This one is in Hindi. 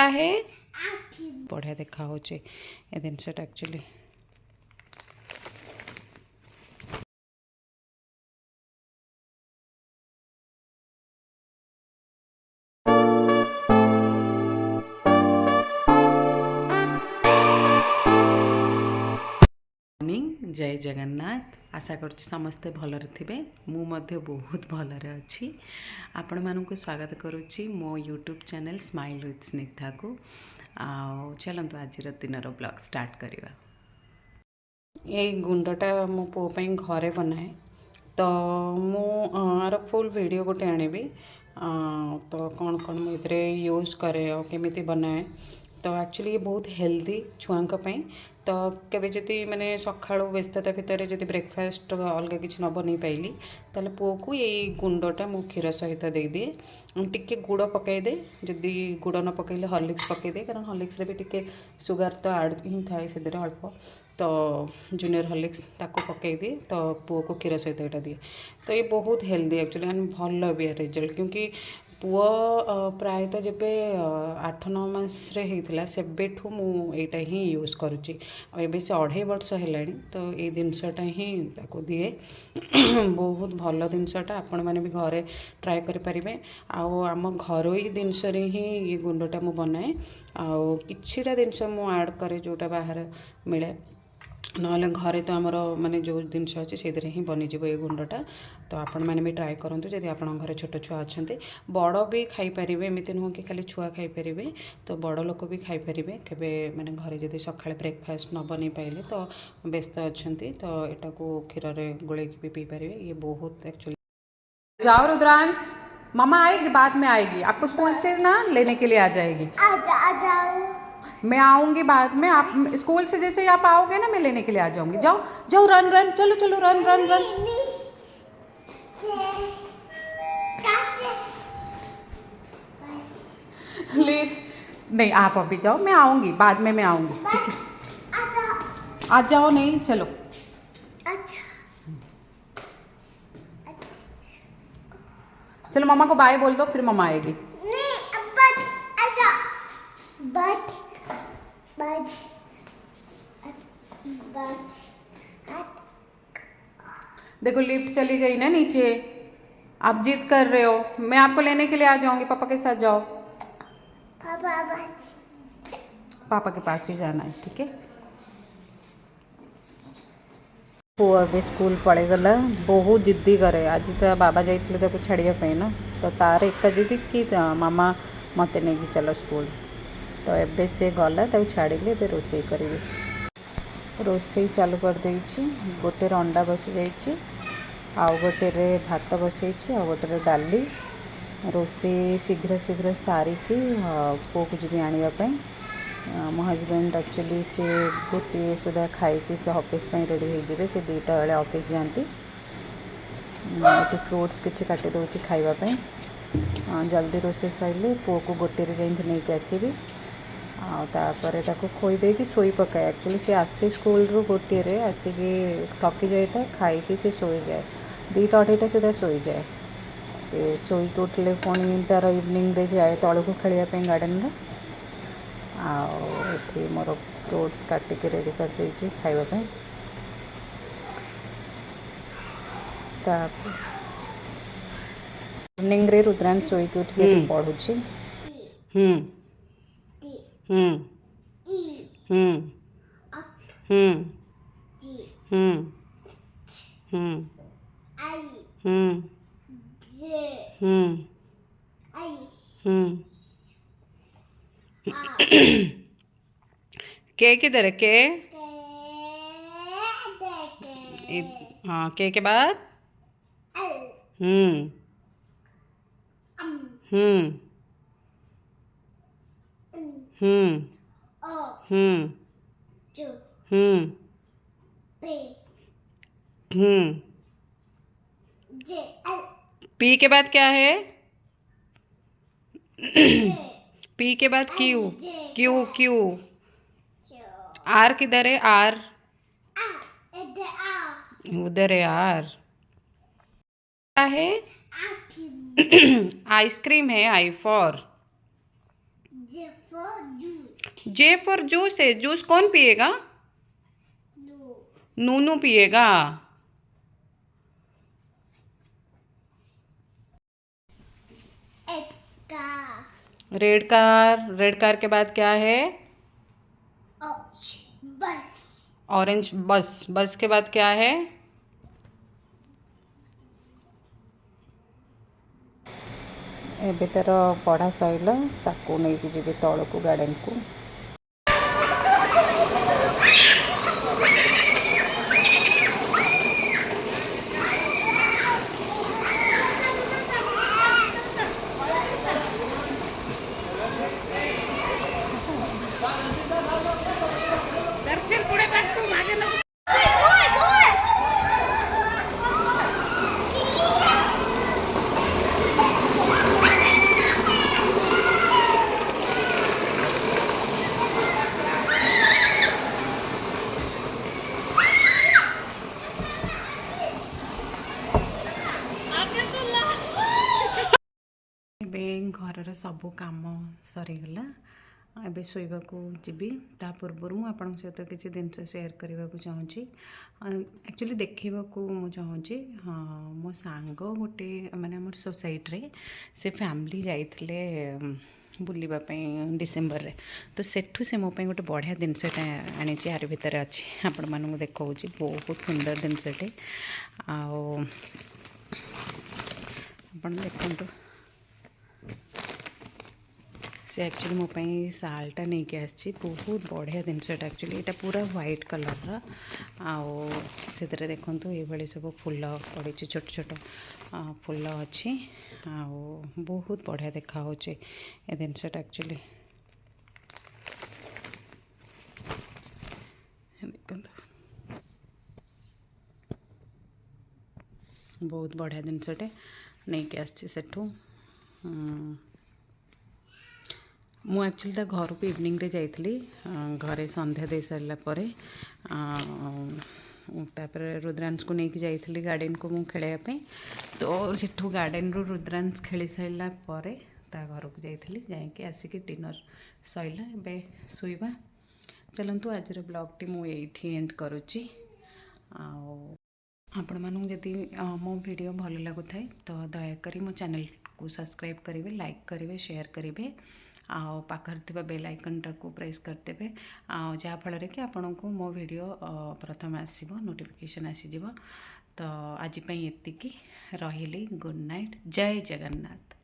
है बढ़िया देखा हो जिनसा एक्चुअली मॉर्निंग जय जगन्नाथ आशा करुच्ची समस्ते भलरे थिबे मु मध्य बहुत भलरे अच्छी आपण मानक स्वागत करुच्ची मो YouTube channel smile with Snigdha को चलतु आज दिन ब्लॉग स्टार्ट करवा। ये गुंडटा मो पो घरे बनाए तो मुझे फुल वीडियो गोटे आनिबी तो कौन कौन मुझे यूज करे और केमी बनाए तो एक्चुअली ये बहुत हेल्दी छुआं तो केबे जदि माने सकाळु व्यस्तता भितर जदि ब्रेकफास्ट अलग किसी न बन पाइली ताले पुओ को यही गुंडटा मु क्षीर सहित दे दिए टिके गुड़ पकई दे जदि गुड़ न पकईले हॉर्लिक्स पकई दे कारण हॉर्लिक्स रे भी टिके सुगार तो ऐड ही थाए से अल्प तो जूनियर हॉर्लिक्स ताको पकई दिए तो पुओ को क्षीर सहित यहाँ दिए तो ये बहुत हेल्दी एक्चुअली एंड भल भी रिजल्ट क्योंकि पुओ प्रायतः जब 8-9 मासरे होता सेबेठू मुझा ही यूज करुच्ची और से 2.5 वर्ष है तो ये जिनसटा ही दिए बहुत भल जिनसटा आपण मैंने भी घरे ट्राए करें आम घर जिनस ही ये गुंडटा मु बनाए आउ किछिटा जिनस मु ऐड करे जोटा बाहर मिले ना घरे तो आमर माने जो जिनस अच्छे से ही बनीज ये गुंडटा तो आपण मैंने भी ट्राए करूँ जदि आप घर छोट छुआ अच्छा बड़ भी खाईपारे एमती नुह कि खाली छुआ खाईपारे तो बड़ लोक भी खाईपारे केबे मैंने घरे जदि सकाଳେ ब्रेकफास्ट न बन पाइले तो व्यस्त अच्छा तो यहाँ को क्षीर गोले भी पी पारे ये बहुत एक्चुअली। जाओ रुद्रांश मामा आएगी बाद में आएगी आपको स्कूल से ना लेने के लिए आ जाएगी। मैं आऊँगी बाद में आप स्कूल से जैसे ही आप आओगे ना मैं लेने के लिए आ जाऊँगी। जाओ जाओ रन रन चलो चलो रन रन रन ले नहीं आप अभी जाओ मैं आऊँगी बाद में मैं आऊँगी ठीक है आ जाओ नहीं चलो चलो मामा को बाय बोल दो फिर मामा आएगी। देखो लिफ्ट चली गई ना नीचे आप जिद कर रहे हो मैं आपको लेने के लिए आ जाऊंगी पापा के साथ जाओ पापा के पास ही जाना है ठीक है। वो अभी स्कूल पड़े गला बहुत जिद्दी करे आज तो बाबा जाते छाड़ियापी ना तो तार एक जिद कि मामा मत नहीं चलो स्कूल तो एबे से गला छाड़े रोसई करी रोसई चालू कर देछि गोटे अंडा बसी जाइए आउ गोटे भात बसई आ गोटे डाली रोसई शीघ्र शीघ्र सारिकी पुओ को जी आने मो हजबैंड एक्चुअली से गोटे सुधा खाई से ऑफिस रेडी हो से 2टा बेले ऑफिस जाती ये फ्रूट्स किसी काटी दूसरी खावाई जल्दी रोसे सैले पुओ को गोटे जाइए नहीं कि आसबि आपर खोईदे कि शोई पकाए एक्चुअली से आसे स्कूल रू गोटे आसिक थकी जाए खाई से शोई जाए 2टा-2.5टा सुधा शोई जाए से शोई उठले पुणी तार इवनिंग रे जाए तौक खेलवाई गार्डन रे आठी मोर फ्रूट्स काटिक रेडी कर देछि खाइबा मॉर्निंग रे रुद्रांश शोईक उठिक पढ़ुछि के किधर है के हाँ के बाद हम्म हम्म हम्म हम्म हम्म पी के बाद क्या है पी के बाद क्यू क्यू क्यू आर किधर है आर उधर है आर क्या है आइसक्रीम है I for J for juice है। जूस कौन पिएगा? नूनू पिएगा। Red car. रेड कार के बाद क्या है? बस। ऑरेंज बस। बस के बाद क्या है? एबे तार पढ़ा सैला ताकू नहीं जी तौल को गार्डन को। दर्शन पुढे बघ तू मागे नको। ଏବେ ଘରର ସବୁ କାମ ସରିଗଲା। ଏବେ ଶୋଇବାକୁ ଯିବି। ତା ପୂର୍ବରୁ ମୁଁ ଆପଣଙ୍କ ସହିତ କିଛି ଜିନିଷ ସେୟାର କରିବାକୁ ଚାହୁଁଛି। ଆକ୍ଚୁଆଲି ଦେଖେଇବାକୁ ମୁଁ ଚାହୁଁଛି। ହଁ, ମୋ ସାଙ୍ଗ ଗୋଟେ ମାନେ ଆମର ସୋସାଇଟିରେ ସେ ଫ୍ୟାମିଲି ଯାଇଥିଲେ ବୁଲିବା ପାଇଁ ଡିସେମ୍ବରରେ। ତ ସେଠୁ ସେ ମୋ ପାଇଁ ଗୋଟେ ବଢ଼ିଆ ଜିନିଷଟା ଆଣିଛି। ଆରି ଭିତରେ ଅଛି, ଆପଣମାନଙ୍କୁ ଦେଖାଉଛି। ବହୁତ ସୁନ୍ଦର ଜିନିଷଟେ। ଆଉ ଆପଣ ଦେଖନ୍ତୁ, से एक्चुअली मो शालटा नहीं कि आसी। बहुत बढ़िया जिनसटा। एक्चुअली यहाँ पूरा व्हाइट कलर से देखूँ ये सब फूल पड़ी छोट छोट फूल अच्छी। बहुत बढ़िया देखा ये जिनसटा। एक्चुअली देखो बहुत बढ़िया जिनसटे नहीं कि आसी सेठू। मु एक्चुअली ता घर को इवनिंग रे जाइली। घरे संध्या दे सारा पर तापर रुद्रांश को लेकिन जाइली गार्डन को मु खेलवाई। तो सेठू गार्डन रू रुद्रांश खेली सारा पर ता घर को जाइली। जाकि आसिक डिनर सैला। एबे शोइबा। चलतु आज ब्लॉग टी मु एठी एंड करुच्ची। आपण मानू जदि मो वीडियो भल लगुଥାଏ तो दयाकोरी मो चैनल को सब्सक्राइब करेंगे, लाइक करेंगे, शेयर करेंगे। पाखर थिबा बेल आइकन टाको प्रेस करदेवे। जहाँ फल कि आपण को मो वीडियो प्रथम आसीबो, नोटिफिकेशन आसीजिवो। तो आज एतिकी रहिली। Good night. जय जगन्नाथ।